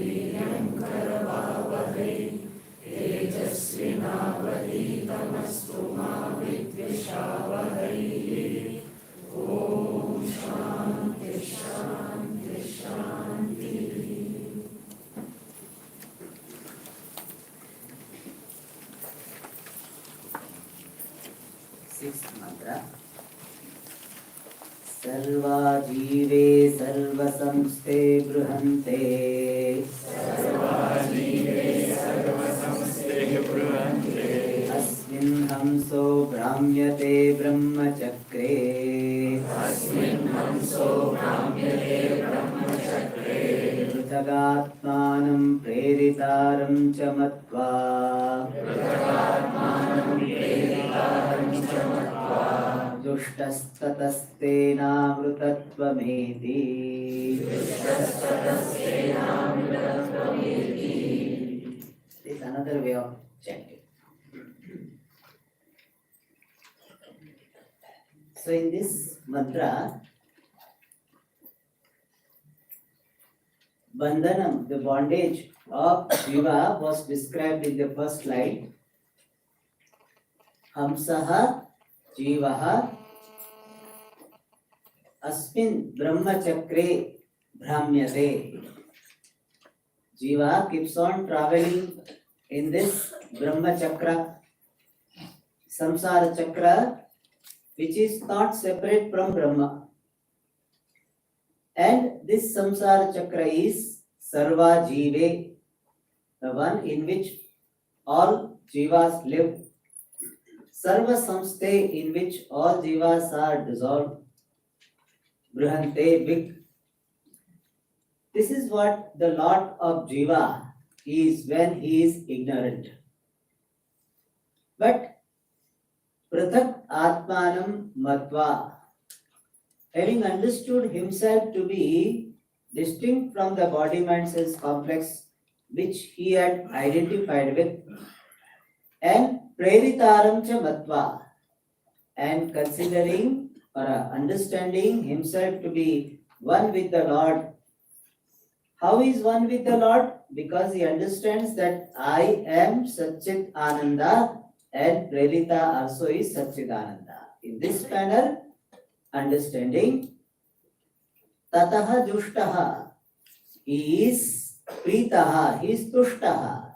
वीर्यङ्करवावहै तेजस्विनावधीतमस्तु मा विद्विषावहै। ॐ शान्ति शान्ति शान्ति। Sixth mantra. सर्वा जीवे सर्वसंस्थे बृहन्ते अस्मिन् हंसो भ्राम्यते ब्रह्मचक्रे पृथगात्मानं प्रेरितारं च मत्वा दुष्टस्ततस्तेनामृतत्वमेति। This is another way of chanting. So in this mantra, bandhanam, the bondage of Jiva, was described in the first slide. Hamsaha Jivaha Asmin Brahmachakre Bhramyate. Jiva keeps on traveling in this Brahmachakra, Samsara Chakra, which is not separate from Brahma. And this Samsara Chakra is Sarva Jive, the one in which all Jivas live. Sarva Samsthe, in which all Jivas are dissolved. Brihante, big. This is what the lot of Jiva is when he is ignorant. But Prathak Atmanam Matva, having understood himself to be distinct from the body-mind sense complex which he had identified with, and Preritaram cha Matva, and considering or understanding himself to be one with the Lord. How is one with the Lord? Because he understands that I am Satchit Ananda and Prerita also is Satchit Ananda. In this manner, understanding, Tataha Jushtaha, he is Pritaha, he is Tushtaha,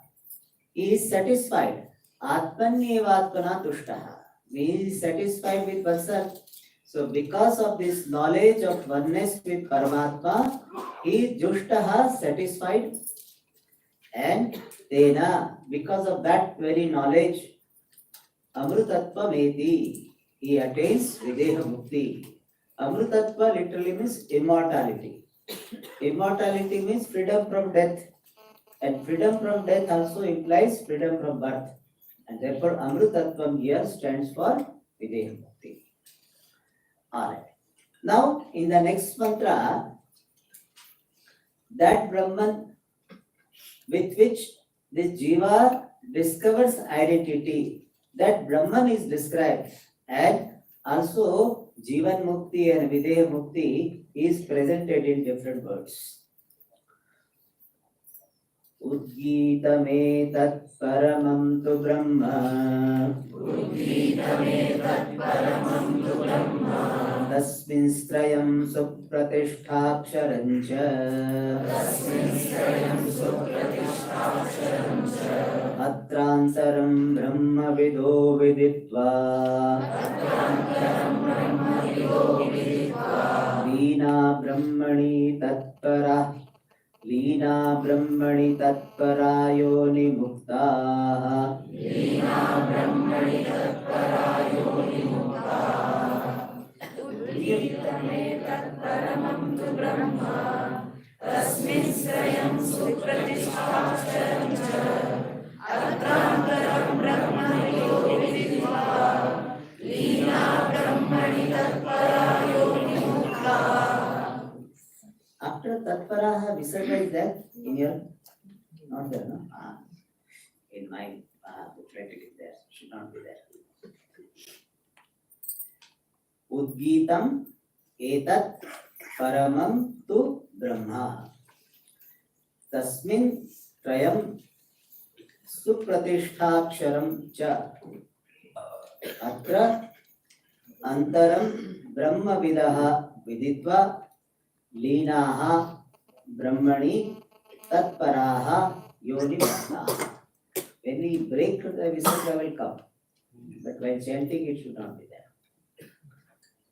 he is satisfied. Atmanyevatmana Tushtaha, he is satisfied with oneself. So because of this knowledge of oneness with Paramatma, he is Jushtaha, satisfied, and Tena, because of that very knowledge, Amrutatva Meti, he attains Videha Mukti. Amrutatva literally means immortality. Immortality means freedom from death, and freedom from death also implies freedom from birth, and therefore Amrutatvam here stands for Videha Mukti. Alright. Now in the next mantra, that Brahman with which this Jiva discovers identity, that Brahman is described, and also Jivan Mukti and Videha Mukti is presented in different words. Udgitametat paramam tu Brahma, tasmin strayam supratishthaksharancha, atrantaram brahma vido viditva, Leena ब्रह्मणि तत्परा, लीना ब्रह्मणि तत्परा योनिमुक्ताः, तस्मिन् स्वयं सुप्रतिष्ठाक्षरं च अत्रान्तरं ब्रह्म योगित्वा लीना ब्रह्मणि तत्परा योनिमुक्ता. After Tatparaha, Visarga is there in your, not there, no? In my booklet it is there, should not be there. Udgitam etat paramam tu Brahma. तस्मिन् त्रयं सुप्रतिष्ठाक्षरं च अत्र अंतरं ब्रह्मविदः विदित्वा लीनाः ब्रह्मणि तत्पराः योनिमुक्ताः. When we break the visarga will come, but when chanting it should not be there.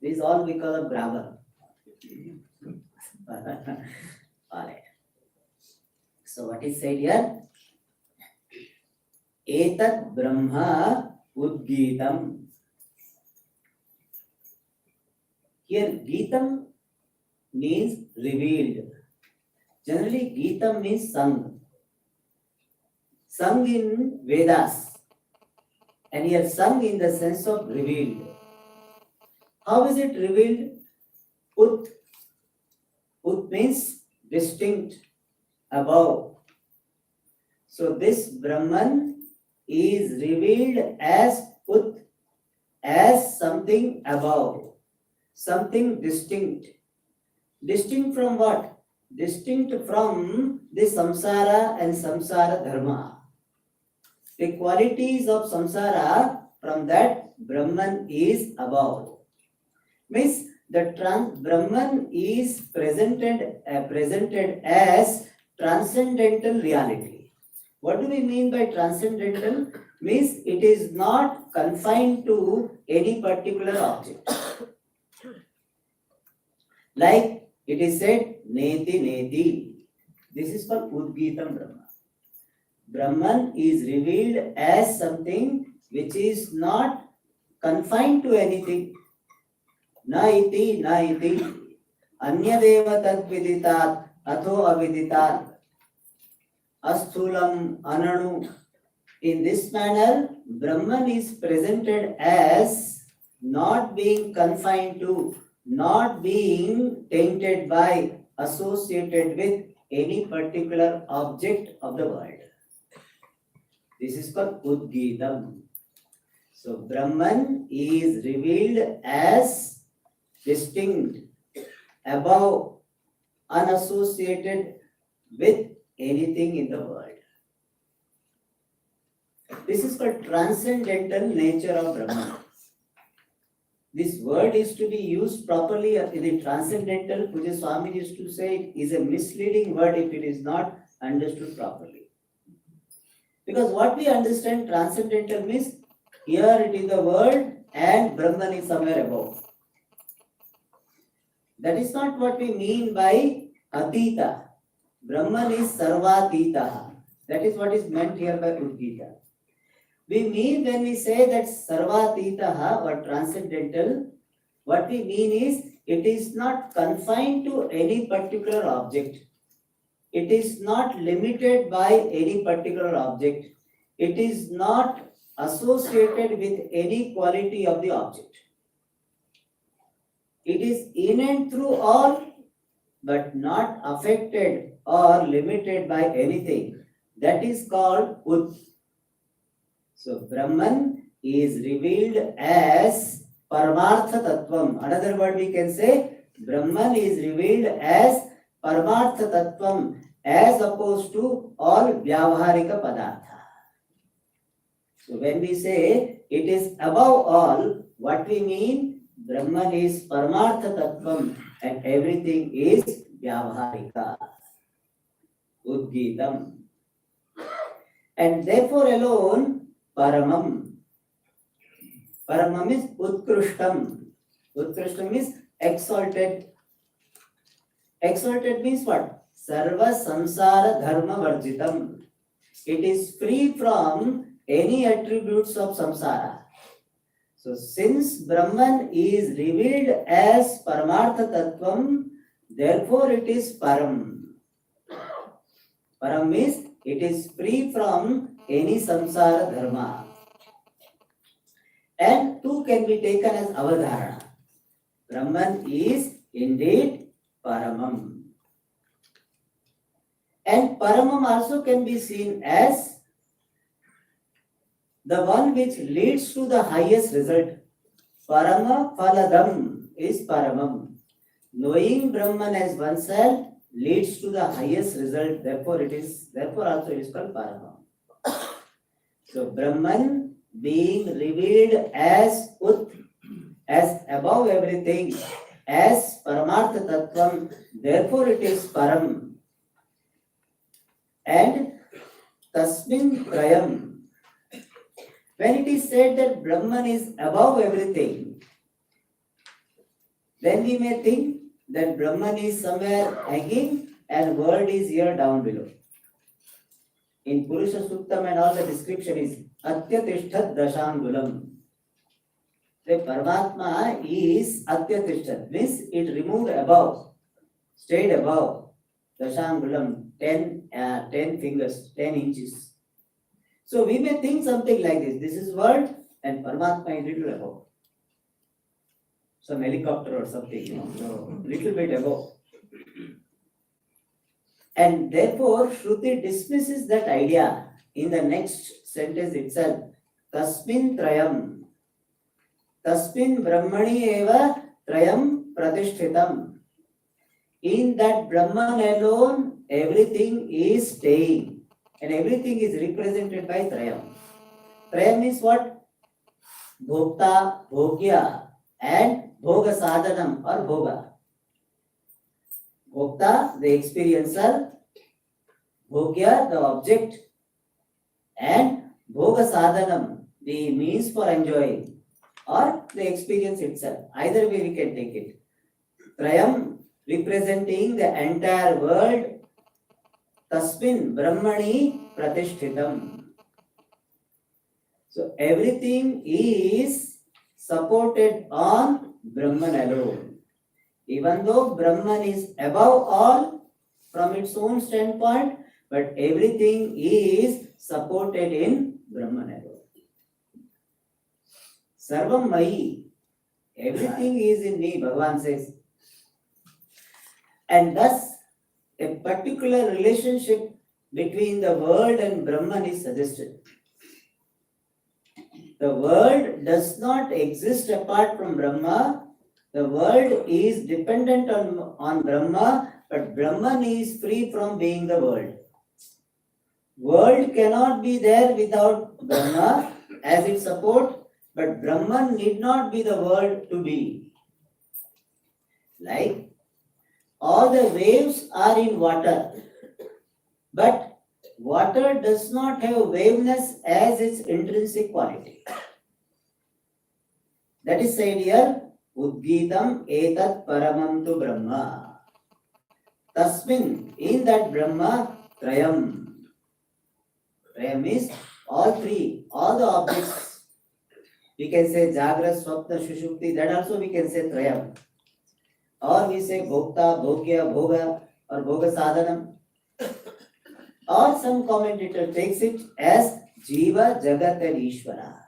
This is all because of grammar. Alright. So what is said here? Etat Brahma Udgitam. Here Gitam means revealed. Generally Gitam means sung. Sung in Vedas. And here sung in the sense of revealed. How is it revealed? Ut. Ut means distinct, above. So this Brahman is revealed as Ut, as something above, something distinct. Distinct from what? Distinct from the samsara and samsara dharma. The qualities of samsara, from that Brahman is above. Means the Brahman is presented as transcendental reality. What do we mean by transcendental? Means it is not confined to any particular object. Like it is said, Neti Neti. This is called Udgitam Brahma. Brahman is revealed as something which is not confined to anything. Na iti, anyadeva tad viditat, atho aviditat, asthulam ananu. In this manner, Brahman is presented as not being confined to, not being tainted by, associated with any particular object of the world. This is called Udgitam. So Brahman is revealed as distinct, above, unassociated with anything in the world. This is called transcendental nature of Brahman. This word is to be used properly in the transcendental. Puja Swami used to say it is a misleading word if it is not understood properly. Because what we understand transcendental means, here it is the world and Brahman is somewhere above. That is not what we mean by Atita. Brahman is Sarvatita. That is what is meant here by Udgita. We mean when we say that Sarvatita or transcendental, what we mean is it is not confined to any particular object. It is not limited by any particular object. It is not associated with any quality of the object. It is in and through all, but not affected or limited by anything. That is called Ud. So Brahman is revealed as Paramartha Tattvam. Another word we can say, Brahman is revealed as Paramartha Tattvam, as opposed to all Vyavaharika Padartha. So when we say it is above all, what we mean? Brahman is Paramartha Tattvam and everything is Vyavaharika. Udgitam. And therefore alone, Paramam. Paramam is Utkrishtam. Utkrishtam is exalted. Exalted means what? Sarva samsara dharma varjitam. It is free from any attributes of samsara. So since Brahman is revealed as Paramartha Tattvam, therefore it is Param. Param means it is free from any samsara dharma. And two can be taken as avadharana. Brahman is indeed Paramam. And Paramam also can be seen as the one which leads to the highest result. Parama Phaladam is Paramam. Knowing Brahman as oneself leads to the highest result. Therefore also it is called Paramam. So Brahman being revealed as Ut, as above everything, as Paramartha Tattvam, therefore it is Param. And Tasmin Trayam. When it is said that Brahman is above everything, then we may think that Brahman is somewhere hanging and world is here down below. In Purusha Suktam and all, the description is Atyatishtat Dashangulam. The Paramatma is Atyatishtat, means it removed above, stayed above Dashangulam, 10 fingers, 10 inches. So we may think something like this. This is world and Paramatma is little above. Some helicopter or something, so little bit above. And therefore, Shruti dismisses that idea in the next sentence itself. Tasmin Trayam. Tasmin Brahmani eva Trayam Pratishtitam. In that Brahman alone, everything is staying. And everything is represented by Trayam. Trayam is what? Bhokta, Bhogya, and Bhoga Sadhanam or Bhoga. Bhokta, the experiencer, Bhogya, the object, and Bhoga Sadhanam, the means for enjoying, or the experience itself. Either way we can take it. Trayam representing the entire world. Tasmin Brahmani Pratishtitam. So everything is supported on Brahman alone. Even though Brahman is above all from its own standpoint, but everything is supported in Brahman alone. Sarvam Mayi. Everything is in me, Bhagavan says. And thus, a particular relationship between the world and Brahman is suggested. The world does not exist apart from Brahma. The world is dependent on Brahma, but Brahman is free from being the world. World cannot be there without Brahma as its support, but Brahman need not be the world to be. Like all the waves are in water, but water does not have waveness as its intrinsic quality. That is said here, Udgitam etat paramam tu Brahma. Tasmin, in that Brahma, Trayam. Trayam is all three, all the objects. We can say Jagra, Swapna, Shushupti, that also we can say Trayam. Or we say Bhokta, Bhogya, Bhoga, or Bhoga Sadhanam. Or some commentator takes it as Jiva, Jagat and Ishvara.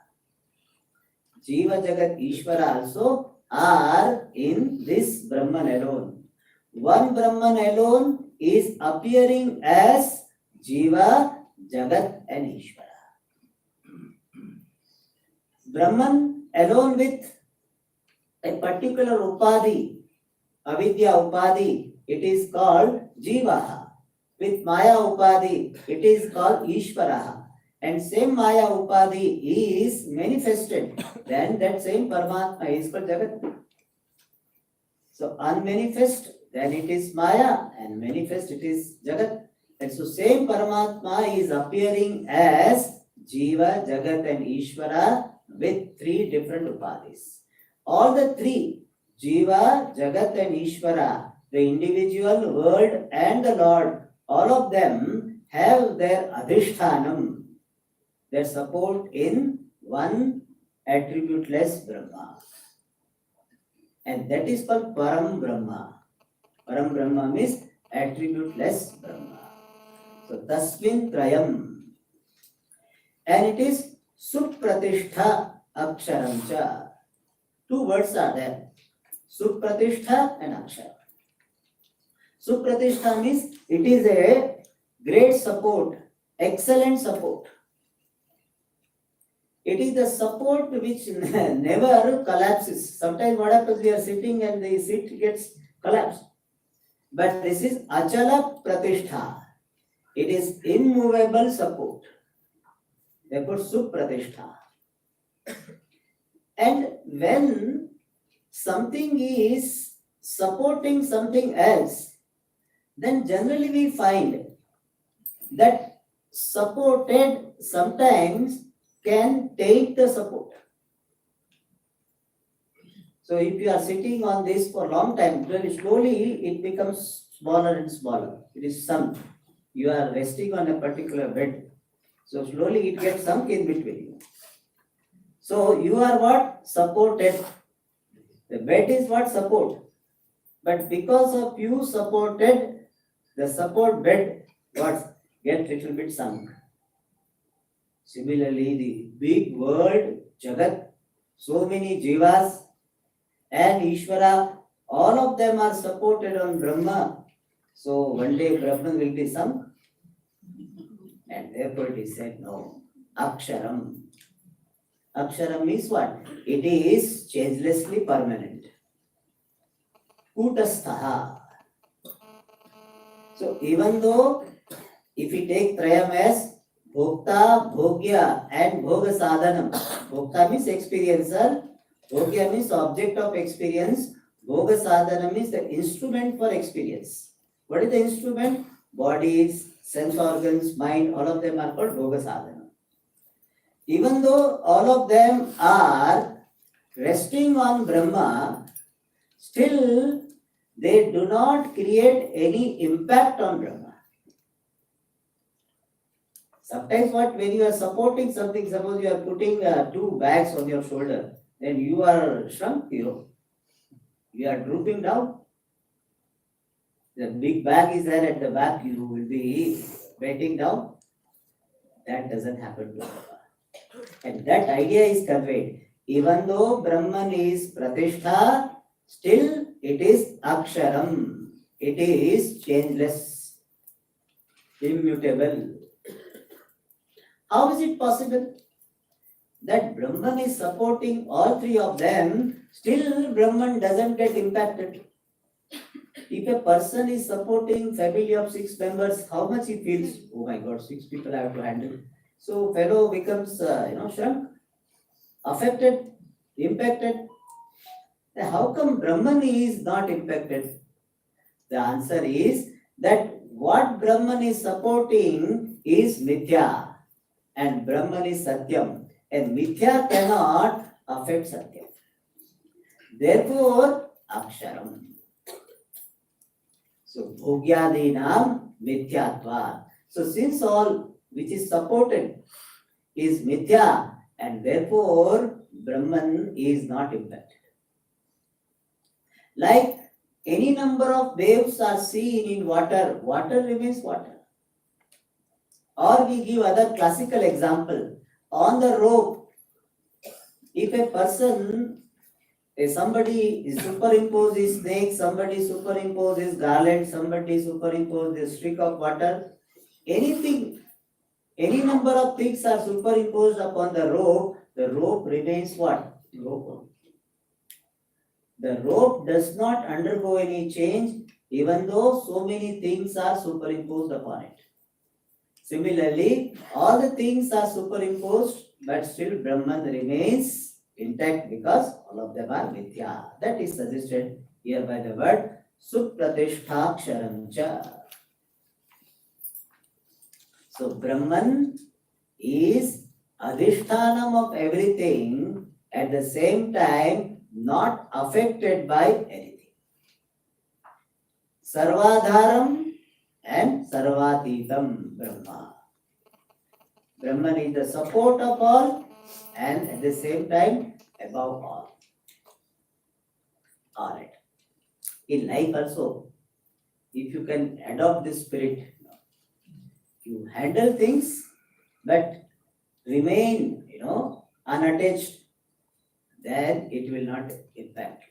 Jiva, Jagat, Ishvara also are in this Brahman alone. One Brahman alone is appearing as Jiva, Jagat and Ishvara. Brahman alone with a particular Upadhi, Avidya Upadhi, it is called Jivaha. With Maya Upadhi, it is called Ishvaraha. And same Maya Upadhi is manifested, then that same Paramatma is called Jagat. So unmanifest, then it is Maya, and manifest it is Jagat. And so same Paramatma is appearing as Jiva, Jagat and Ishvara with three different Upadhis. All the three, Jiva, Jagat and Ishvara, the individual, world and the Lord, all of them have their adhishthanam, their support in one attributeless Brahma. And that is called Param Brahma. Param Brahma means attributeless Brahma. So Tasmin Trayam. And it is Supratishtha Aksharamcha. Two words are there. Supratishtha and Akshara. Supratishtha means it is a great support, excellent support. It is the support which never collapses. Sometimes what happens, we are sitting and the seat gets collapsed. But this is achala pratishtha. It is immovable support. Therefore, supratishtha. And when something is supporting something else, then generally we find that supported sometimes can take the support. So if you are sitting on this for a long time, then slowly it becomes smaller and smaller. It is sunk. You are resting on a particular bed. So slowly it gets sunk in between you. So you are what? Supported. The bed is what? Support. But because of you supported, the support bed what? Get little bit sunk. Similarly, the big world, Jagat, so many jivas and Ishvara, all of them are supported on Brahma. So one day Brahman will be sunk, and therefore it is said no. Aksharam. Aksharam means what? It is changelessly permanent. Kutasthaha. So even though if we take Trayam as Bhokta, Bhogya and Bhoga Sadhanam, Bhokta means experiencer, Bhogya means object of experience, Bhoga Sadhanam means the instrument for experience. What is the instrument? Bodies, sense organs, mind, all of them are called Bhoga Sadhanam. Even though all of them are resting on Brahma, still they do not create any impact on Brahma. Sometimes when you are supporting something, suppose you are putting two bags on your shoulder, then you are shrunk, you are drooping down. The big bag is there at the back, you will be bending down. That doesn't happen to Brahma. And that idea is conveyed. Even though Brahman is Pratishtha, still it is Aksharam. It is changeless, immutable. How is it possible that Brahman is supporting all three of them, still Brahman doesn't get impacted? If a person is supporting family of 6 members, how much he feels? Oh my God, 6 people I have to handle. So fellow becomes shrunk, affected, impacted. How come Brahman is not impacted? The answer is that what Brahman is supporting is mithya and Brahman is satyam, and mithya cannot affect satyam. Therefore, aksharam. So, bhogyadinam mithyatva. So, since all which is supported is mithya, and therefore Brahman is not impacted. Like any number of waves are seen in water, water remains water. Or we give other classical example. On the rope, if a person, somebody superimpose his snake, somebody superimpose his garland, somebody superimpose the streak of water, anything, any number of things are superimposed upon the rope remains what? Rope. The rope does not undergo any change even though so many things are superimposed upon it. Similarly, all the things are superimposed, but still Brahman remains intact because all of them are mithya. That is suggested here by the word Supratishthaksharam cha. So Brahman is adhishthanam of everything, at the same time not affected by anything. Sarvadharam and Sarvatitam Brahma. Brahman is the support of all and at the same time above all. Alright. In life also, if you can adopt this spirit, you handle things but remain, unattached, then it will not impact.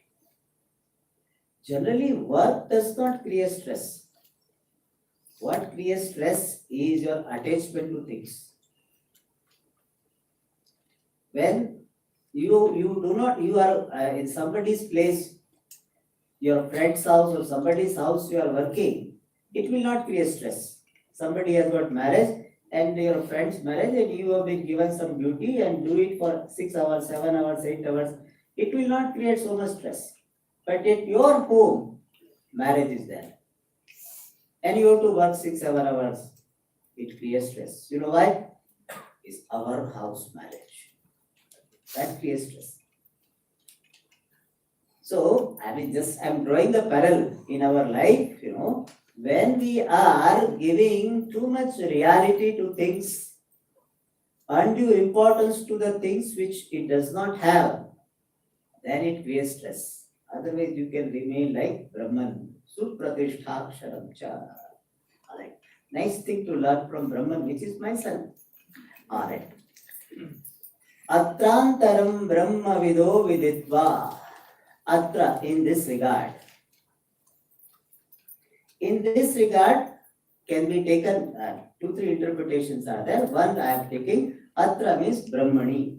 Generally, work does not create stress. What creates stress is your attachment to things. When you are in somebody's place, your friend's house or somebody's house you are working, it will not create stress. Somebody has got marriage and your friend's marriage and you have been given some duty and do it for 6 hours, 7 hours, 8 hours, it will not create so much stress. But at your home, marriage is there. And you have to work 6, 7 hours. It creates stress. You know why? It's our house marriage. That creates stress. So, I'm drawing the parallel in our life, when we are giving too much reality to things, undue importance to the things which it does not have, then it creates stress. Otherwise, you can remain like Brahman. Supratishthaksharam cha. Alright. Nice thing to learn from Brahman, which is myself. Alright. Atrantaram Brahma Vido Viditva. Atra, in this regard. In this regard, can be taken, 2-3 interpretations are there. One I am taking, Atra means Brahmani.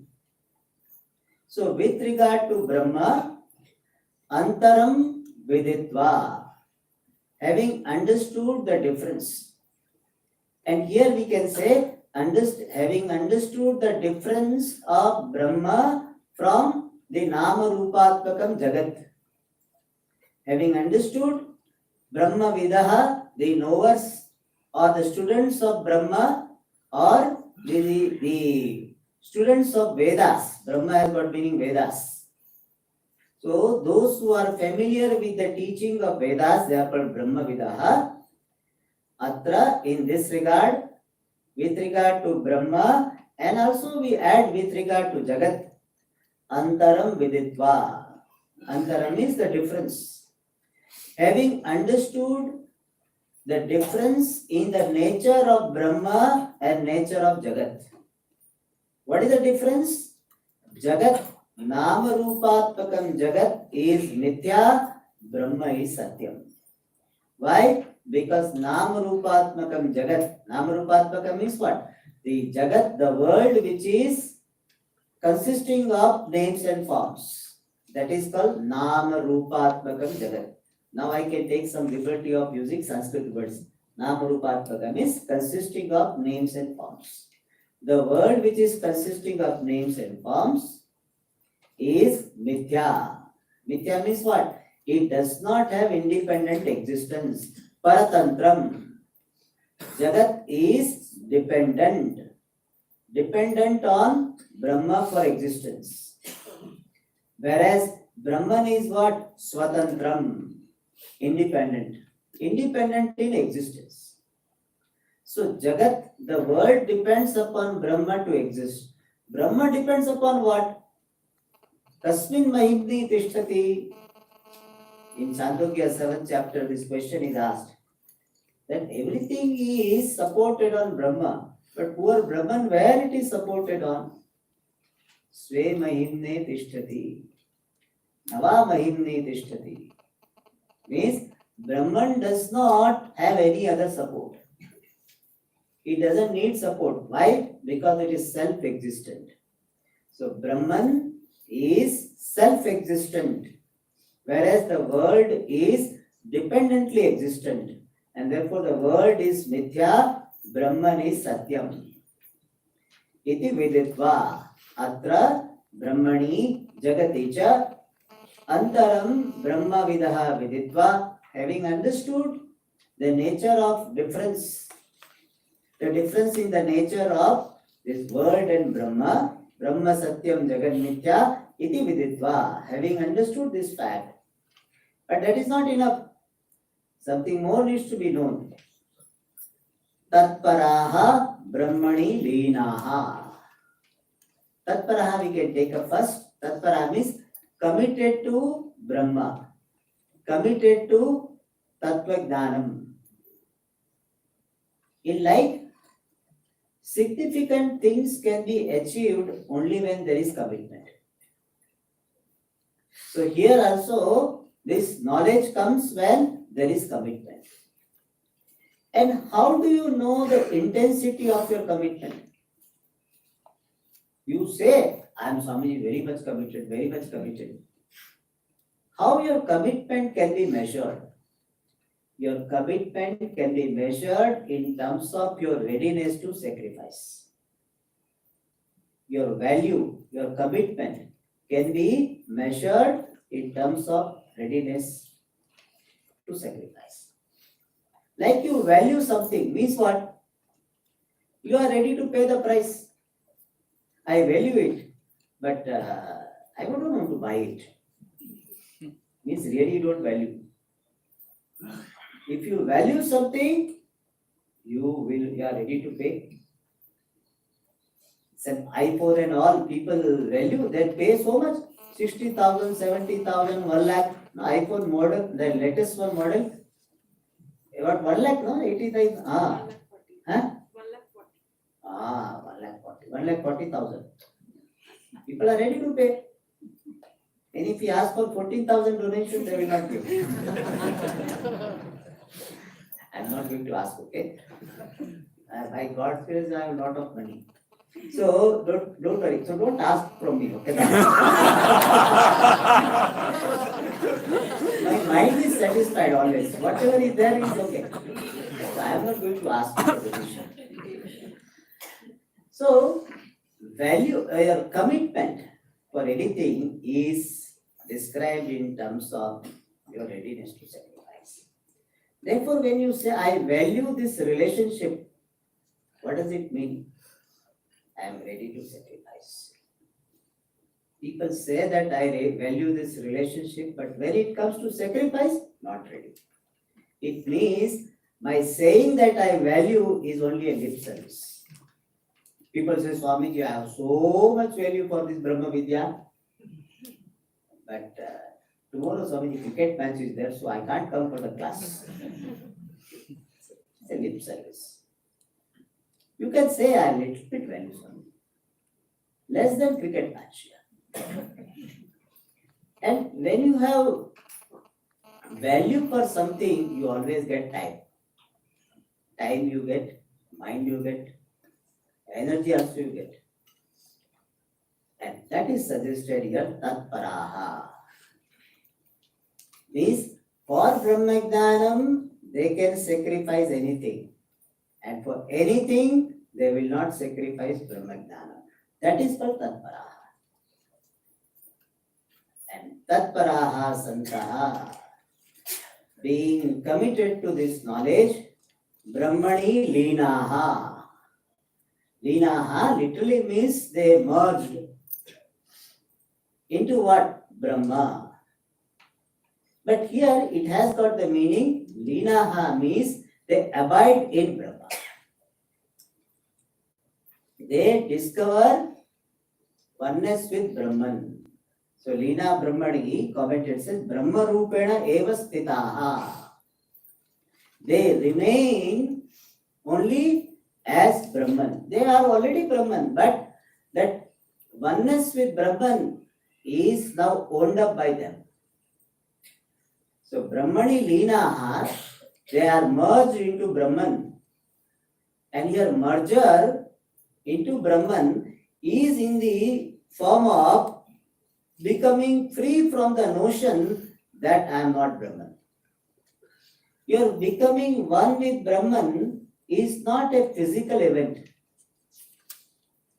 So, with regard to Brahma, Antaram Viditva, having understood the difference. And here we can say, having understood the difference of Brahma from the Nama Rupatmakam Jagat. Having understood Brahma Vidaha, the knowers or the students of Brahma or the students of Vedas. Brahma has got meaning Vedas. So those who are familiar with the teaching of Vedas, they are called Brahma Vidaha. Atra, in this regard, with regard to Brahma, and also we add with regard to Jagat, Antaram Viditva. Antaram is the difference. Having understood the difference in the nature of Brahma and nature of Jagat. What is the difference? Jagat, Nama Rupatmakam Jagat is Mithya, Brahma is Satyam. Why? Because Nama Rupatmakam Jagat, Nama Rupatmakam means what? The Jagat, the world which is consisting of names and forms. That is called Nama Rupatmakam Jagat. Now I can take some liberty of using Sanskrit words. Nama Rupatmakam is consisting of names and forms. The world which is consisting of names and forms is Mithya. Mithya means what? It does not have independent existence. Paratantram. Jagat is dependent. Dependent on Brahma for existence. Whereas Brahman is what? Swatantram. Independent. Independent in existence. So Jagat, the world depends upon Brahma to exist. Brahma depends upon what? Kasmin Mahimni Tishtati. In Chandogya 7th chapter, this question is asked. That everything is supported on Brahma. But poor Brahman, where it is supported on? Sve Mahimne Tishtati. Nava Mahimne Tishtati. Means Brahman does not have any other support. It doesn't need support. Why? Because it is self-existent. So Brahman is self-existent, whereas the world is dependently existent. And therefore the world is Mithya, Brahman is Satyam. Iti Viditva. Atra Brahmani Jagati cha Antaram Brahma Vidaha Viditva. Having understood the nature of difference, the difference in the nature of this world and Brahma, Brahma Satyam Jagat Mithya, iti Viditva. Having understood this fact. But that is not enough. Something more needs to be known. Tatparaha Brahmani Leenaha. Tatparaha we can take up first. Tatparaha means committed to Brahma. Committed to Tattva Jnanam. In life, significant things can be achieved only when there is commitment. So here also, this knowledge comes when there is commitment. And how do you know the intensity of your commitment? You say, I am Swamiji very much committed, very much committed. How your commitment can be measured? Your commitment can be measured in terms of your readiness to sacrifice. Your value, your commitment can be measured in terms of readiness to sacrifice. Like you value something means what? You are ready to pay the price. I value it, but I don't want to buy it. Means really you don't value. If you value something, you are ready to pay. It's an iPhone and all people value, they pay so much, 60,000, 70,000, 1 lakh. No, iPhone model, the latest one model, about 1 lakh, no, 80,000. Huh? 1 lakh 40,000. People are ready to pay. And if you ask for 14,000 donation, they will not give. I'm not going to ask, okay? By God's grace, I have a lot of money. So don't worry. So don't ask from me, okay? My mind is satisfied always. Whatever is there is okay. So I am not going to ask for donation. So value, your commitment for anything is described in terms of your readiness to sacrifice. Therefore, when you say, I value this relationship, what does it mean? I am ready to sacrifice. People say that I value this relationship, but when it comes to sacrifice, not ready. It means my saying that I value is only a lip service. People say, Swamiji, I have so much value for this Brahma Vidya, but tomorrow Swamiji cricket match is there, so I can't come for the class. It's a lip service. You can say I little bit value Swamiji. Less than cricket match. And when you have value for something, you always get time. Time you get, mind you get, energy also you get. And that is suggested here, tatparaha. Means for Brahmagnanam, they can sacrifice anything. And for anything, they will not sacrifice Brahmagnanam. That is called tatparaha. And tatparaha santaha, being committed to this knowledge, Brahmani linaha. Linaha literally means they merged into what? Brahma. But here it has got the meaning, linaha means they abide in Brahma. They discover oneness with Brahman. So Lina Brahmani commented says Brahma Rupena eva stitaha. They remain only as Brahman. They are already Brahman, but that oneness with Brahman is now owned up by them. So Brahmani Linaha, they are merged into Brahman. And here merger into Brahman is in the form of becoming free from the notion that I am not Brahman. Your becoming one with Brahman is not a physical event.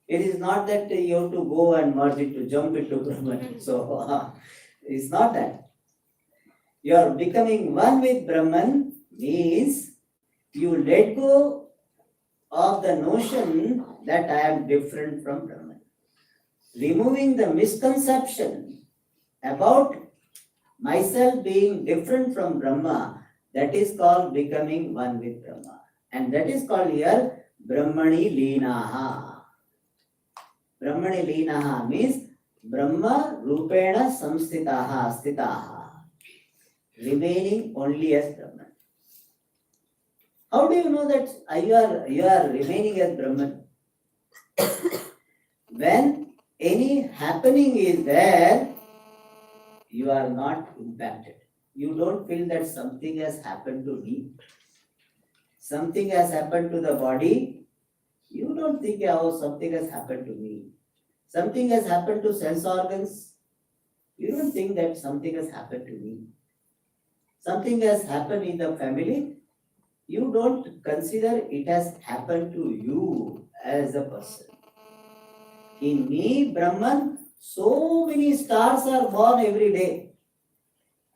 It is not that you have to go and merge it to jump into Brahman. So it's not that. Your becoming one with Brahman means you let go of the notion that I am different from Brahman. Removing the misconception about myself being different from Brahma, that is called becoming one with Brahma. And that is called here Brahmani Linaha. Brahmani Linaha means Brahma Rupena Samstitaha Stitaha. Remaining only as Brahman. How do you know that you are remaining as Brahman? When any happening is there, you are not impacted. You don't feel that something has happened to me. Something has happened to the body. You don't think, oh, something has happened to me. Something has happened to sense organs. You don't think that something has happened to me. Something has happened in the family, you don't consider it has happened to you as a person. In me, Brahman, so many stars are born every day.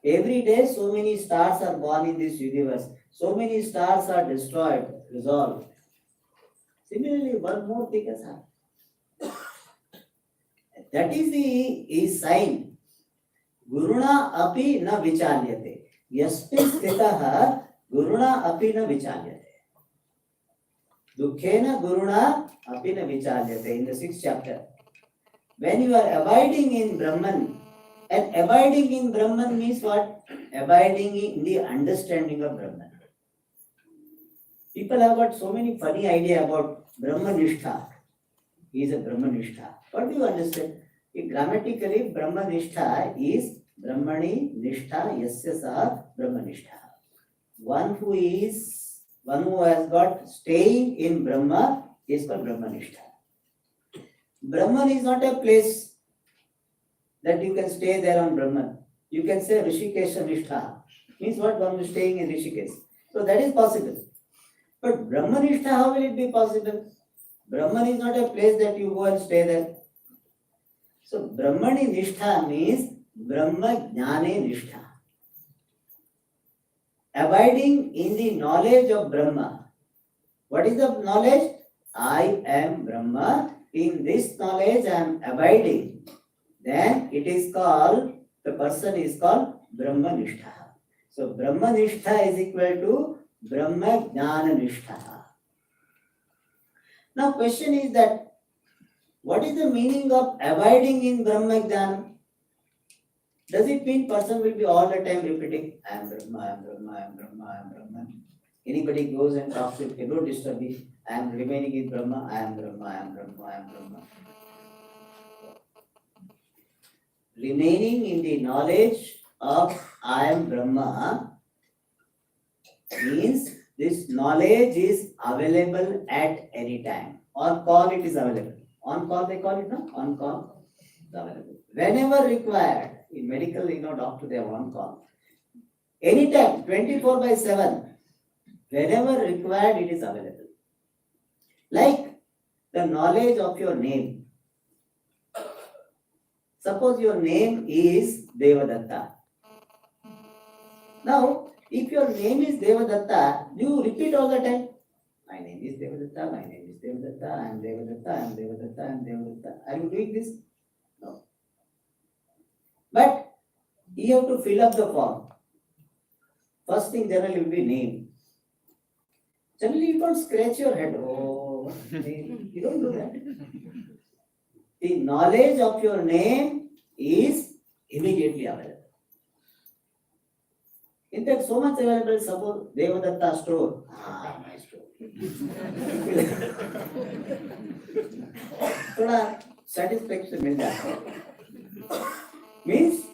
Every day, so many stars are born in this universe. So many stars are destroyed, resolved. Similarly, one more thing has happened. That is the sign. Guruna api na vichalyate. Yasmin sthitaha guruna api na vichalyate. Dukkhena guruna api na vichalyate. In the 6th chapter. When you are abiding in Brahman, and abiding in Brahman means what? Abiding in the understanding of Brahman. People have got so many funny ideas about Brahmanistha. He is a Brahmanistha. What do you understand? Grammatically, Brahmanistha is Brahmani Nishtha Yasya Saha Brahmanistha. One who has got staying in Brahma is called Brahmanistha. Brahman is not a place that you can stay there on Brahman. You can say Rishikesha Nishtha. Means what? One is staying in Rishikesh. So that is possible. But Brahmanistha, how will it be possible? Brahman is not a place that you go and stay there. So Brahmani Nishtha means Brahma Jnane Nishtha. Abiding in the knowledge of Brahma. What is the knowledge? I am Brahma. In this knowledge I am abiding. Then it is called, the person is called Brahmanistha. So Brahmanistha is equal to Brahma Jnana Nishtha. Now question is that, what is the meaning of abiding in Brahma Jnana? Does it mean person will be all the time repeating, I am Brahma, I am Brahma, I am Brahma, I am Brahma? Anybody goes and talks to him, don't disturb me, I am remaining in Brahma, I am Brahma, I am Brahma, I am Brahma. Remaining in the knowledge of I am Brahma means this knowledge is available at any time. On call it is available. On call they call it, no? On call is available. Whenever required, in medical, doctor they have on call. Anytime, 24/7, whenever required it is available. Like the knowledge of your name. Suppose your name is Devadatta. Now, if your name is Devadatta, you repeat all the time. My name is Devadatta, my name is Devadatta, I am Devadatta, I am Devadatta, I am Devadatta. Are you doing this? No. But you have to fill up the form. First thing generally will be name. Generally you don't scratch your head. Oh, name. You don't do that. The knowledge of your name is immediately available. In fact, so much available, suppose Devadatta store. My store. थोड़ा satisfaction मिल जाता है. Means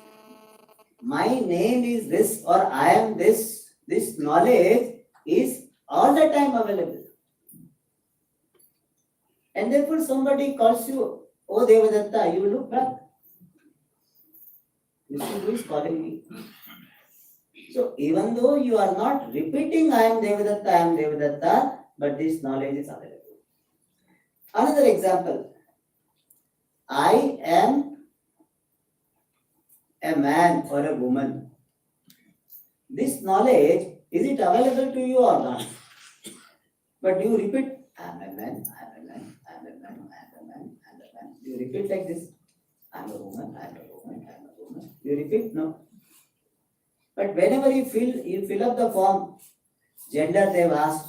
my name is this or I am this. This knowledge is all the time available. And therefore somebody calls you, oh Devadatta, you look back. You see who is calling me. So even though you are not repeating I am Devadatta, but this knowledge is available. Another example. I am a man or a woman. This knowledge, is it available to you or not? But you repeat, I am a man, I am a man, I am a man, I am a man, I am a man. You repeat like this. I am a woman, I am a woman, I am a woman. You repeat? No. But whenever you fill up the form, gender they have asked,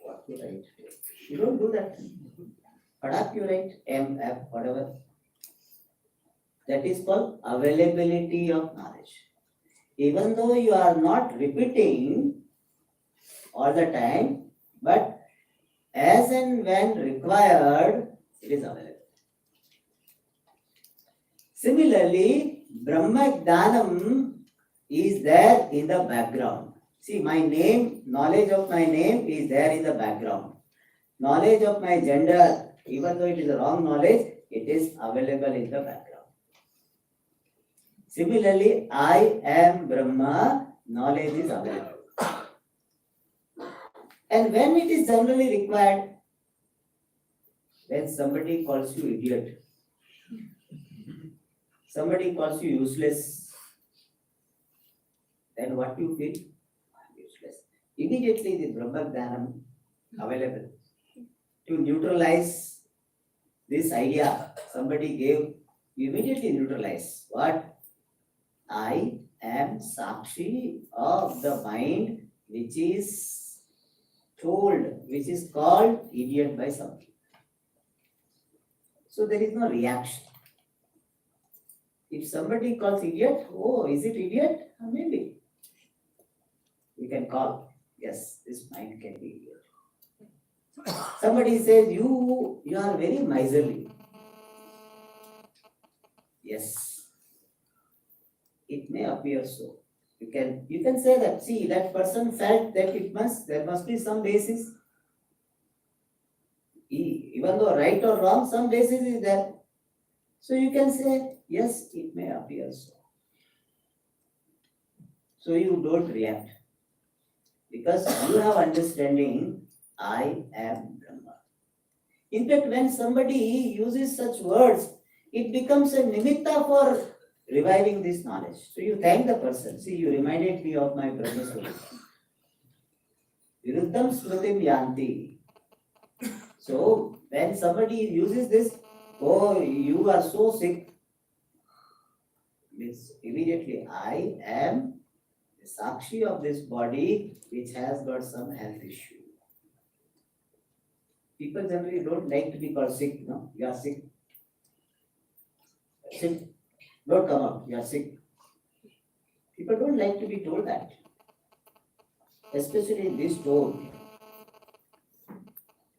what you write? You don't do that. Padak you write, M, F, whatever. That is called availability of knowledge. Even though you are not repeating all the time, but as and when required, it is available. Similarly, Brahma Jnanam is there in the background. See, my name, knowledge of my name is there in the background. Knowledge of my gender, even though it is a wrong knowledge, it is available in the background. Similarly, I am Brahma, knowledge is available. And when it is generally required, when somebody calls you idiot, somebody calls you useless, then what you feel? Useless. Immediately the Brahma Jnanam available to neutralize this idea somebody gave, you immediately neutralize. What? I am Sakshi of the mind which is told, which is called idiot by some people. So there is no reaction. If somebody calls idiot, oh, is it idiot? Maybe. We can call, yes, this mind can be idiot. Somebody says, you are very miserly. Yes, it may appear so. You can say that, see, that person felt that there must be some basis. Even though right or wrong, some basis is there. So you can say, yes, it may appear so. So you don't react. Because you have understanding, I am Brahma. In fact, when somebody uses such words, it becomes a nimitta for reviving this knowledge. So you thank the person. See, you reminded me of my brother's story. Viruddham smritim yanti. So when somebody uses this, oh, you are so sick, means immediately I am the Sakshi of this body which has got some health issue. People generally don't like to be called sick, no? You are sick. Sick. Don't come out, you are sick. People don't like to be told that. Especially in this tone.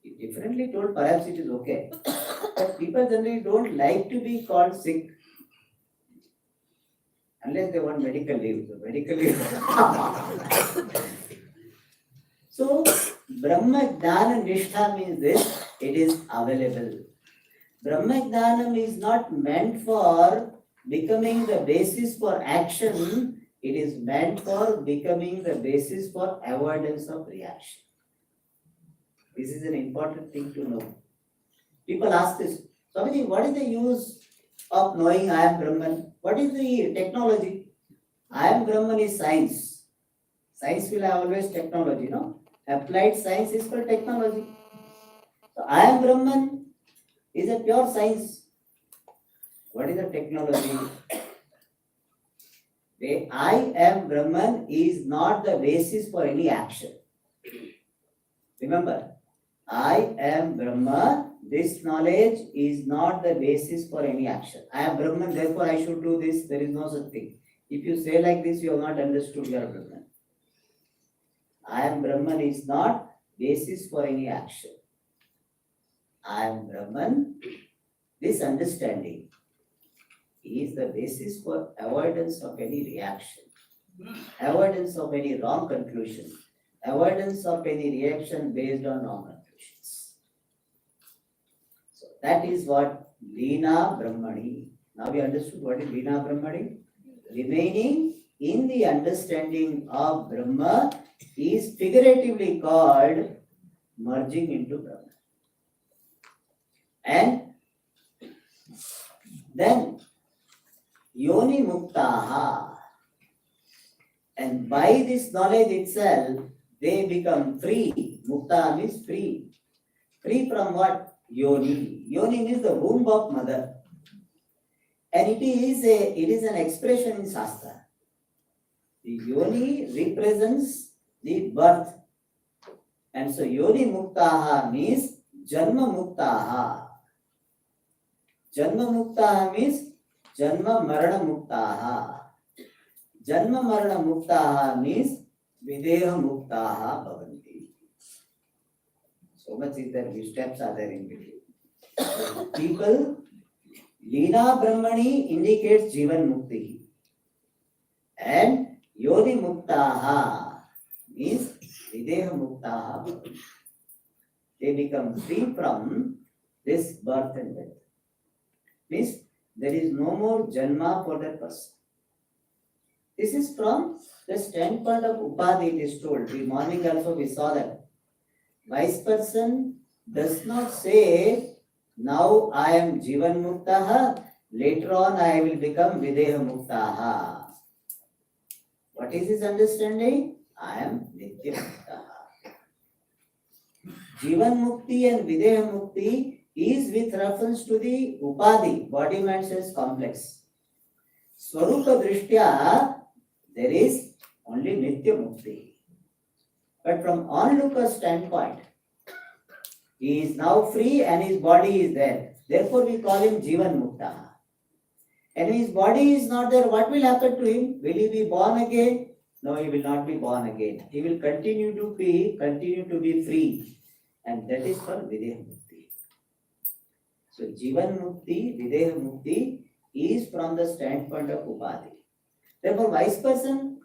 If differently told, perhaps it is okay. But people generally don't like to be called sick. Unless they want medical leave. So medical leave. So, Brahma Jnana Nishtha means this, it is available. Brahma Jnanam is not meant for becoming the basis for action, it is meant for becoming the basis for avoidance of reaction. This is an important thing to know. People ask this, Swamiji, what is the use of knowing I am Brahman? What is the technology? I am Brahman is science. Science will have always technology, no? Applied science is for technology. So I am Brahman is a pure science. What is the technology? The I am Brahman is not the basis for any action. Remember, I am Brahma, this knowledge is not the basis for any action. I am Brahman, therefore I should do this. There is no such thing. If you say like this, you have not understood your Brahman. I am Brahman is not basis for any action. I am Brahman, this understanding is the basis for avoidance of any reaction, avoidance of any wrong conclusion, avoidance of any reaction based on wrong conclusions. So that is what Lina Brahmani. Now we understood what is Lina Brahmani? Remaining in the understanding of Brahma is figuratively called merging into Brahma. And then Yoni Muktaha. And by this knowledge itself, they become free. Mukta means free. Free from what? Yoni. Yoni means the womb of mother. And it is an expression in Shastra. The Yoni represents the birth. And so Yoni Muktaha means Janma Muktaha. Janma Muktaha means Janma Marana Muktaha. Janma Marana Muktaha means Videha Muktaha Bhavanti. So much is there, which steps are there in between. People, Lina Brahmani indicates Jivan Mukti. And Yoni Muktaha means Videha Muktaha Bhavanti. They become free from this birth and death. Means there is no more Janma for that person. This is from the standpoint of Upadhi, it is told. The morning also we saw that. Wise person does not say, now I am Jivan Muktaha, later on I will become Videha Muktaha. What is his understanding? I am Nitya Muktaha. Jivan Mukti and Videha Mukti is with reference to the Upadhi, body mind sense complex. Swarupa Drishtya, there is only Nitya Mukti. But from onlooker standpoint, he is now free and his body is there. Therefore, we call him Jivan Mukta. And his body is not there, what will happen to him? Will he be born again? No, he will not be born again. He will continue to be free. And that is called Videha Mukti. So, Jivan Mukti, Videha Mukti is from the standpoint of Upadhi. Therefore, wise person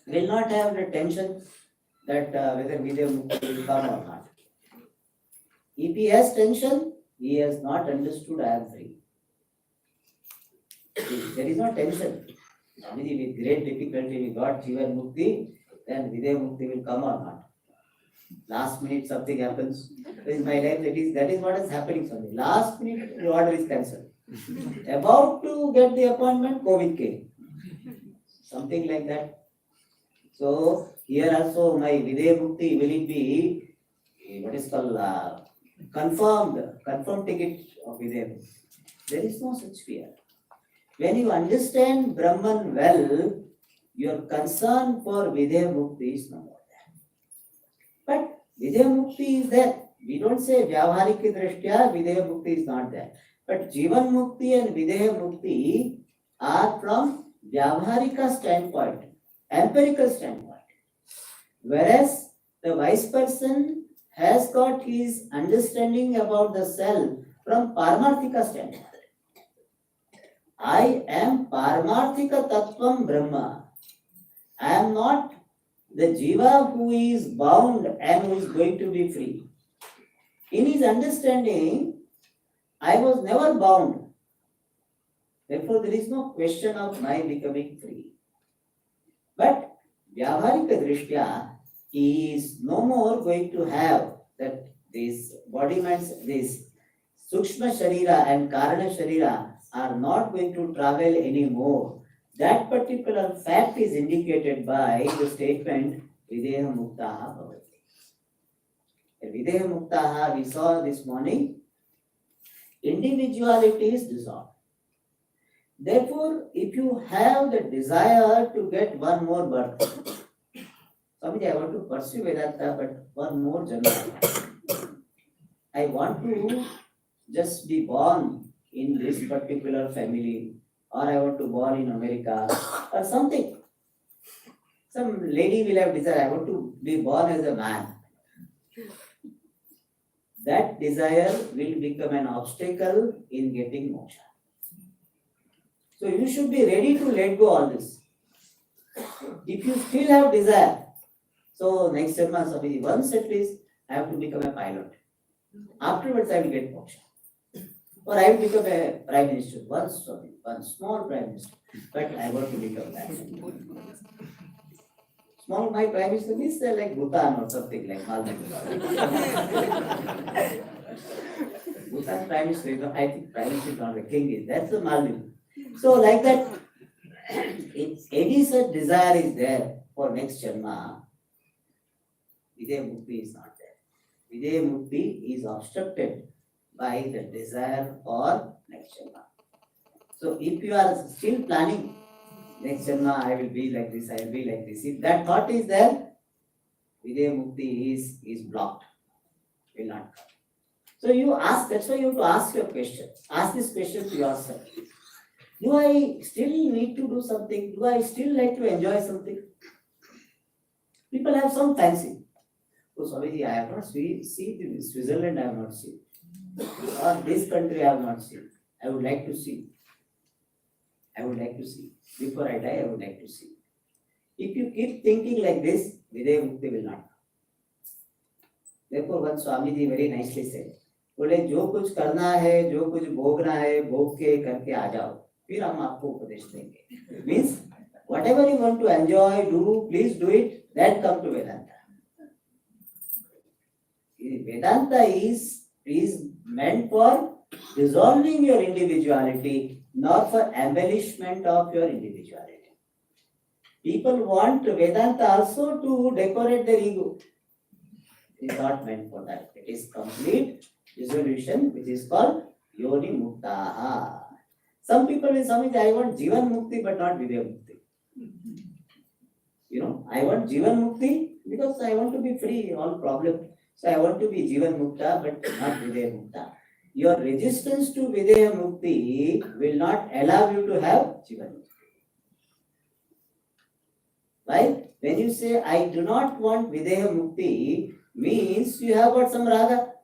will not have the tension that whether Videha Mukti will come or not. If he has tension, he has not understood I am free. There is no tension. Swamiji, with great difficulty we got Jivan Mukti, then Videha Mukti will come or not. Last minute something happens. This is my life, that is what is happening Swamiji. Last minute the order is cancelled. About to get the appointment, COVID came. Something like that. So here also my Videha Mukti, will it be what is called confirmed ticket of Videha Mukti? There is no such fear. When you understand Brahman well, your concern for Videha Mukti is no more there. But Videha Mukti is there. We don't say Vyavahariki Drishtya, Videha Mukti is not there. But Jivan Mukti and Videha Mukti are from Vyavaharika standpoint, empirical standpoint. Whereas the wise person has got his understanding about the self from Paramarthika standpoint. I am Paramarthika Tattvam Brahma. I am not the Jiva who is bound and who is going to be free. In his understanding, I was never bound. Therefore, there is no question of my becoming free. But Vyavaharika Drishtya, he is no more going to have that these body minds, this Sukshma Sharira and Karana Sharira are not going to travel anymore. That particular fact is indicated by the statement Videha Muktaha Bhavati. Videha Muktaha, we saw this morning, individuality is dissolved. Therefore, if you have the desire to get one more birth, Swamiji, I want to pursue Vedanta, but one more janma. I want to just be born in this particular family, or I want to born in America, or something. Some lady will have desire, I want to be born as a man. That desire will become an obstacle in getting moksha. So you should be ready to let go all this. If you still have desire, so next janma, Swamiji, once at least I have to become a pilot. Afterwards I will get moksha. Or I will become a prime minister. One small prime minister. But I want to become that. Small, my prime minister means like Bhutan or something like Maldives. Bhutan prime minister, I think prime minister is not the king is. That's the Maldives. So like that, if any such desire is there for next janma, Videha Mukti is not there. Videha Mukti is obstructed by the desire for next janma. So if you are still planning next janma, I will be like this, I will be like this. If that thought is there, Videha Mukti is blocked, will not come. So you ask, that's why you have to ask your question. Ask this question to yourself. Do I still need to do something? Do I still like to enjoy something? People have some fancy. Oh, Swamiji, I have not seen Switzerland, I have not seen. Or this country I have not seen. I would like to see. I would like to see. Before I die, I would like to see. If you keep thinking like this, Videha Mukti will not come. Therefore, what Swamiji very nicely said, बोले जो कुछ करना है, जो कुछ भोगना है, भोग के करके आ जाओ, फिर हम आपको उपदेश देंगे. Means, Whatever you want to enjoy, do, please do it, then come to Vedanta. Vedanta is meant for dissolving your individuality, not for embellishment of your individuality. People want Vedanta also to decorate their ego. It is not meant for that. It is complete dissolution, which is called Yoni Muktaha. Some people will say, I want Jivan Mukti but not Vidya Mukti. I want Jivan Mukti because I want to be free, all problem. So I want to be Jivan Mukta but not Vidya Mukta. Your resistance to Vidya Mukti will not allow you to have Jivan Mukti. Right? When you say, I do not want Vidya Mukti, means you have got some raga.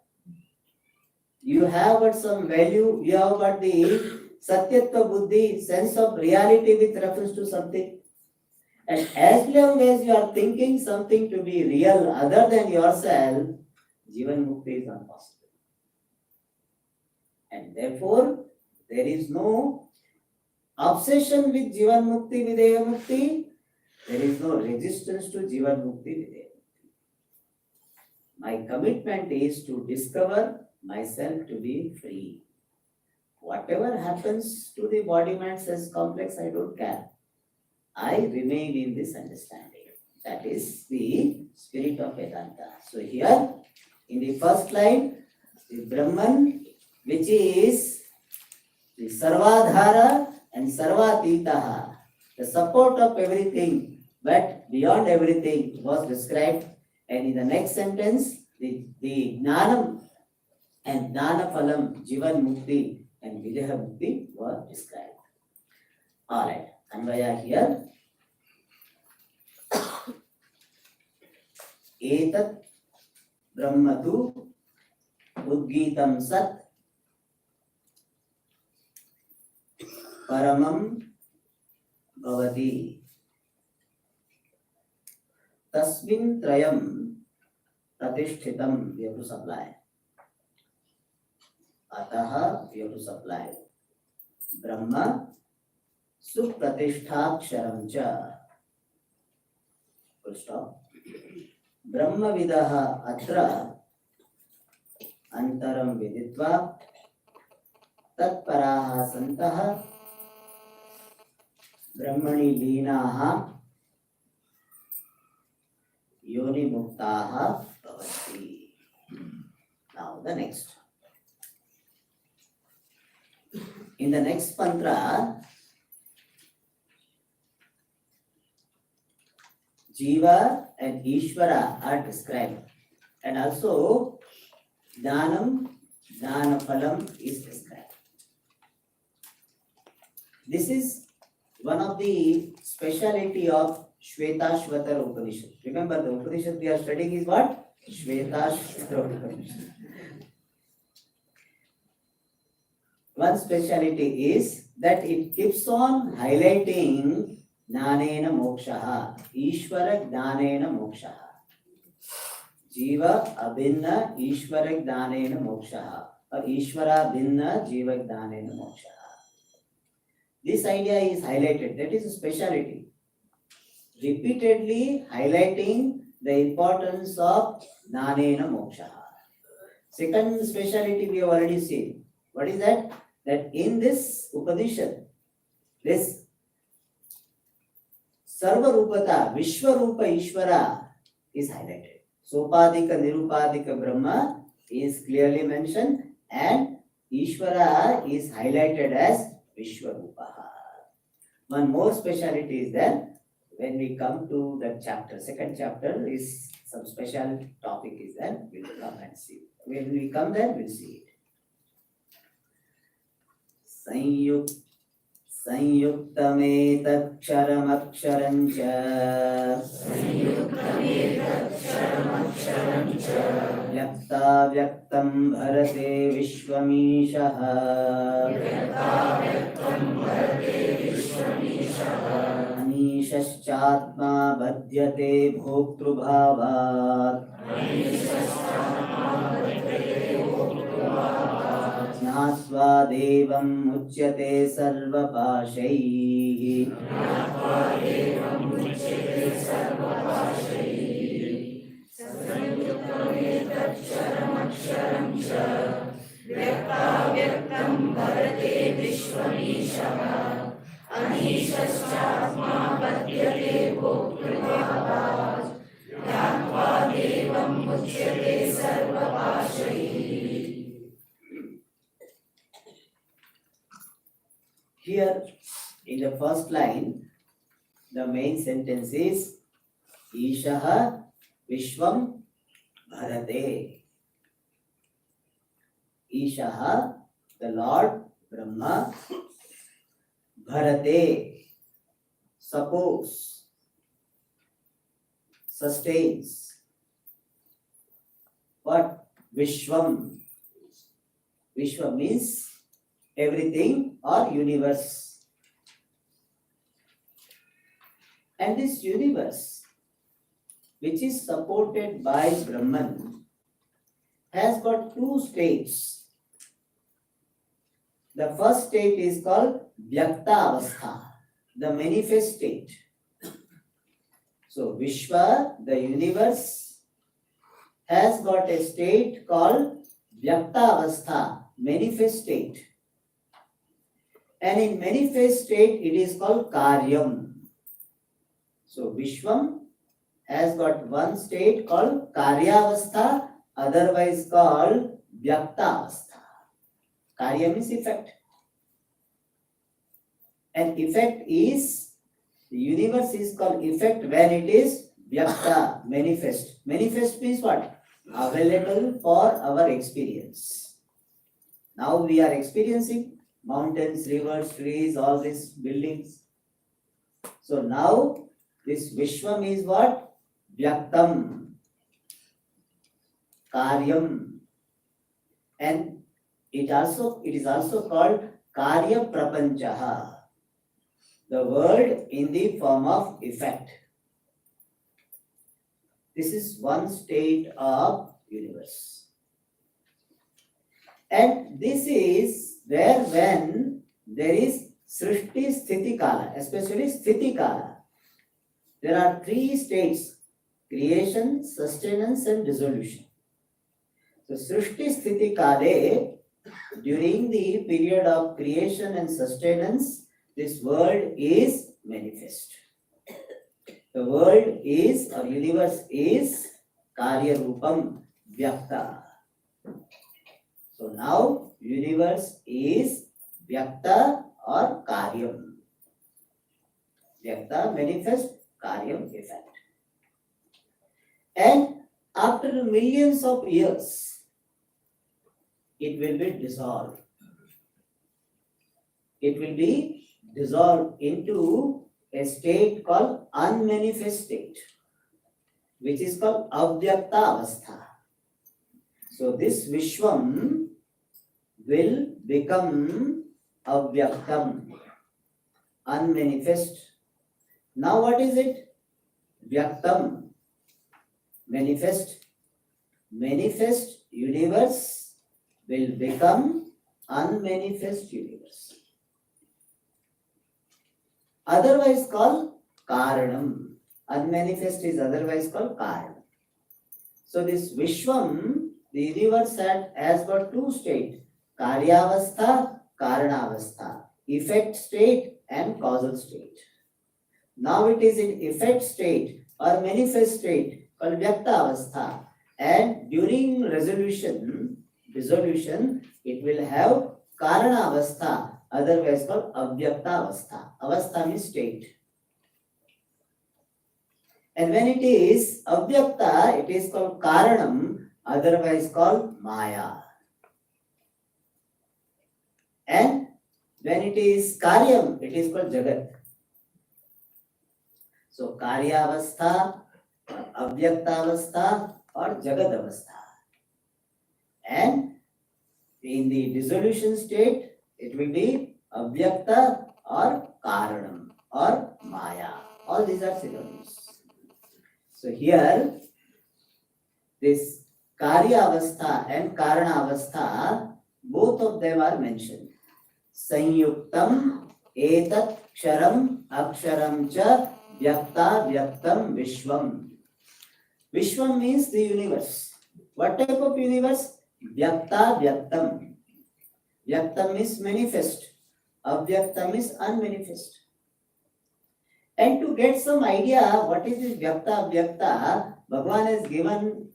You have got some value, you have got the Satyatva Buddhi, sense of reality with reference to something. And as long as you are thinking something to be real other than yourself, Jivan Mukti is not possible. And therefore, there is no obsession with Jivan Mukti, Vidya Mukti. There is no resistance to Jivan Mukti, Vidya Mukti. My commitment is to discover myself to be free. Whatever happens to the body mind sense complex, I don't care. I remain in this understanding. That is the spirit of Vedanta. So here, in the first line, the Brahman, which is the Sarvadhara and Sarvatitaha, the support of everything, but beyond everything was described. And in the next sentence, the Jnanam and Jnana Phalam, Jivan Mukti and Vidya Mukti were described. Alright, Anvaya here. Etat Brahmatu Udgitam Sat Paramam Bhavati Tasmin Trayam Pratishtitam, we have to supply. Ataha, we have to supply. Brahma Supratishthaksharam cha. Full stop. Brahma vidaha atra antaram viditva tatparaha santaha brahmani linaha yoni muktaha bhavati. Now the next. In the next mantra, Jiva and Ishvara are described. And also, Jnanam, Jnana Phalam is described. This is one of the speciality of Shvetashvatara Upanishad. Remember, the Upanishad we are studying is what? Shvetashvatara Upanishad. One speciality is that it keeps on highlighting Jnanena Mokshaha, Ishvara Jnanena Mokshaha. Jiva Abhinna Ishvara Jnanena Mokshaha, or Ishvara Abhinna Jiva Jnanena Mokshaha. This idea is highlighted, that is a speciality. Repeatedly highlighting the importance of Jnanena Mokshaha. Second speciality we have already seen. What is that? That in this Upanishad, this Sarva Rupata, Vishwarupa Ishvara is highlighted. Sopadika Nirupadika Brahma is clearly mentioned and Ishvara is highlighted as Vishwarupaha. One more speciality is there. When we come to that chapter, second chapter is some special topic is there. We will come and see. When we come there, we'll see it. संयुक्तमेतक्षरमक्षरं च व्यक्ताव्यक्तं भरते विश्वमीशः अनीशश्चात्मा बध्यते भोक्तृभावात् ज्ञात्वा देवम् उच्यते सर्वपाशैः संयुक्तमेतच्छरमक्षरं च व्यक्ताव्यक्तं भरते विश्वमीशः अनीशश्चात्मा पद्यते भोक्तृभावात् ज्ञात्वा देवम् उच्यते सर्वपाशैः. Here in the first line, the main sentence is Ishaha Vishwam Bharate. Ishaha, the Lord Brahma, Bharate, supports, sustains. What? Vishwam. Vishwam means everything or universe. And this universe, which is supported by Brahman, has got two states. The first state is called Vyakta Avastha, the manifest state. So Vishwa, the universe, has got a state called Vyakta Avastha, manifest state. And in manifest state, it is called Karyam. So Vishwam has got one state called Karyavastha, otherwise called Vyaktavastha. Karya means effect. And effect is, the universe is called effect when it is Vyakta, manifest. Manifest means what? Available for our experience. Now we are experiencing mountains, rivers, trees, all these buildings. So now this Vishwam is what? Vyaktam, Karyam. And it is also called Karya Prapanchaha, the world in the form of effect. This is one state of universe. And this is where when there is Srishti Sthiti Kala, especially Sthiti Kala, there are three states: creation, sustenance and dissolution. So Srishti Sthiti Kale, during the period of creation and sustenance, this world is manifest. The world is, or universe is, Karya Rupam Vyakta. So now universe is Vyakta or Karyam. Vyakta, manifest, Karyam, effect. And after millions of years, it will be dissolved. It will be dissolved into a state called unmanifest state, which is called Avyakta Avastha. So this Vishwam will become Avyaktam, unmanifest. Now what is it? Vyaktam, manifest. Manifest universe will become unmanifest universe. Otherwise called Karanam. Unmanifest is otherwise called Karanam. So this Vishwam, the universe has got two states: Karyavastha, Karanavastha, effect state and causal state. Now it is in effect state or manifest state called Vyaktavastha, and during dissolution, it will have Karanavastha, otherwise called Avyaktavastha. Avastha means state. And when it is Avyakta, it is called Karanam, otherwise called Maya. And when it is Karyam, it is called Jagat. So Karyavastha, Avyaktavastha or Jagadavastha. And in the dissolution state, it will be Avyakta or Karanam or Maya. All these are synonyms. So here, this Karyavastha and Karanavastha, both of them are mentioned. Sanyuktam etat ksharam aksharam cha vyakta vyaktam vishwam. Vishwam means the universe. What type of universe? Vyakta vyaktam. Vyaktam is manifest. Avyaktam is unmanifest. And to get some idea what is this vyakta avyakta, Bhagavan has given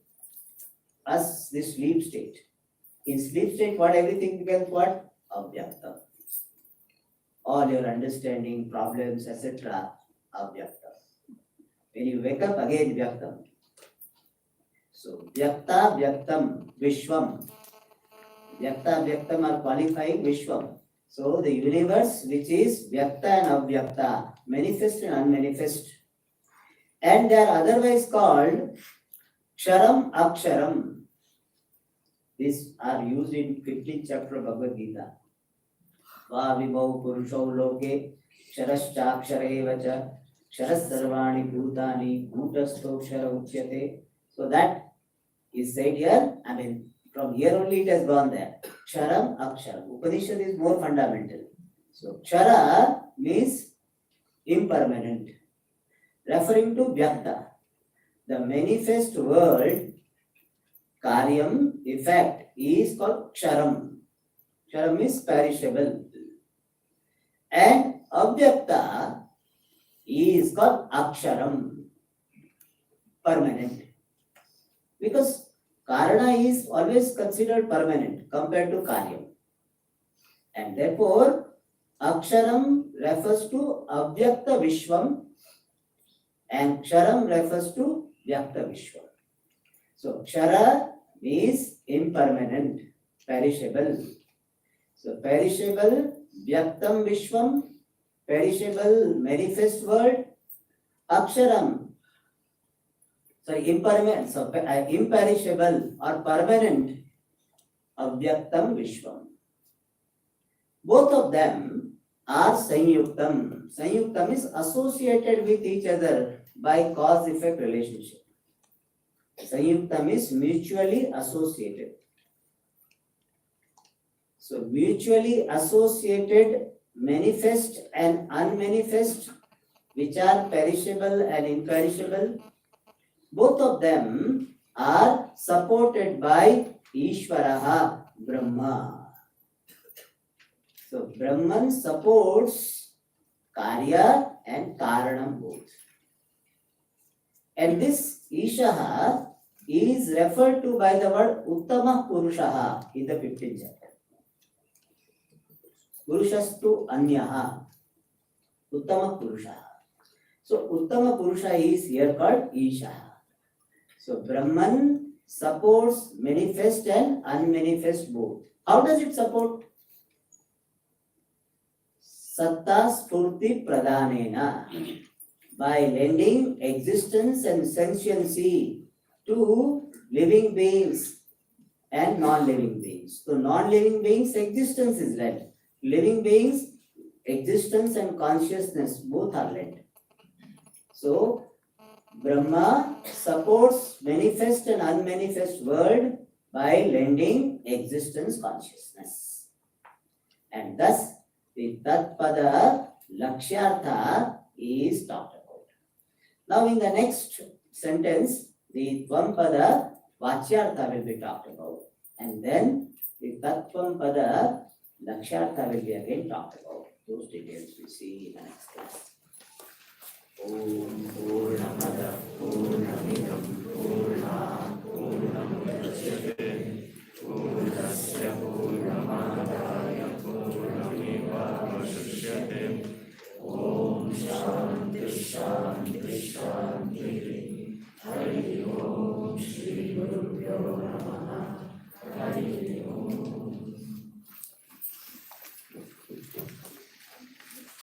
us this sleep state. In sleep state, what everything becomes what? Avyakta. All your understanding, problems, etc. Avyakta. When you wake up again, vyaktam. So, vyakta vyaktam vishwam. Vyakta vyaktam are qualifying vishwam. So, the universe which is vyakta and avyakta, manifest and unmanifest. And they are otherwise called ksharam aksharam. These are used in 15th chapter of Bhagavad Gita. Va vibhau purushau loke ksharaschakshareva cha ksharas sarvani bhutani bhutastho kshara uchyate. So that is said here. I mean, from here only it has gone there. Ksharam aksharam. Upanishad is more fundamental. So kshara means impermanent, referring to vyakta, the manifest world. Karyam, effect, is called ksharam. Ksharam is perishable. And avyakta is called aksharam, permanent. Because karana is always considered permanent compared to karyam. And therefore, aksharam refers to avyakta vishwam and ksharam refers to vyakta vishwam. So, kshara is impermanent, perishable. So, perishable, vyaktam vishwam, perishable, manifest world, aksharam. Sorry, impermanent, so imperishable or permanent, avyaktam vishwam. Both of them are sanyuktam. Sanyuktam is associated with each other by cause-effect relationship. Sanyuktam is mutually associated. So, mutually associated manifest and unmanifest, which are perishable and imperishable, both of them are supported by Ishvaraha, Brahma. So, Brahman supports Karya and Karanam both. And this Ishaha is referred to by the word Uttama Purushaha in the 15th chapter. Purushastu Anyaha. Uttama Purushaha. So Uttama Purusha is here called Ishaha. So Brahman supports manifest and unmanifest both. How does it support? Satta Spurti Pradhanena. By lending existence and sentiency to living beings and non-living beings. So non-living beings, existence is lent. Living beings, existence and consciousness both are lent. So Brahma supports manifest and unmanifest world by lending existence consciousness. And thus the Tatpada Lakshyartha is talked about. Now in the next sentence, the Tvampada Vachyartha will be talked about. And then the Tattvampada Lakshyartha will be again talked about. Those details we see in the next class. Om